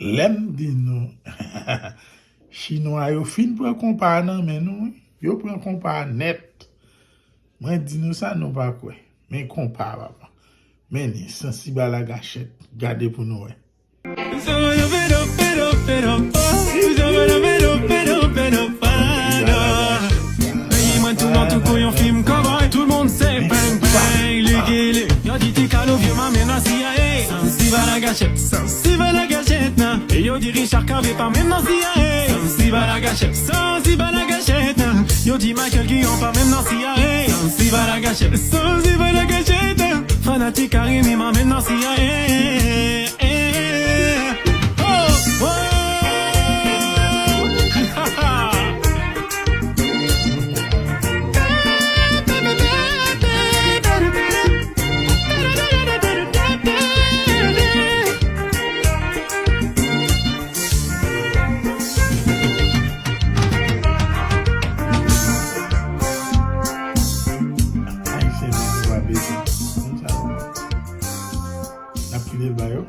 L'aime dit nous. Chinois, yo fin pour comparer non, mais nous, yo prend comparer net. Moi, dis nous ça, nous pas quoi. Mais compare, papa. Mais ni sensible à la gâchette. Gardez pour nous, ouais. Tout le monde tout couillon film cowboy, tout le monde sait bang bang, les yo dit t'es calou vieux m'amène à CIA, sensible à la gâchette, na, et yo dit Richard Carvé pas même dans CIA, sensible à la gâchette, na, yo dit Michael Guillon pas même dans CIA, sensible à la gâchette, fanatique Karim m'amène dans CIA, oh, oh. La pile bayo.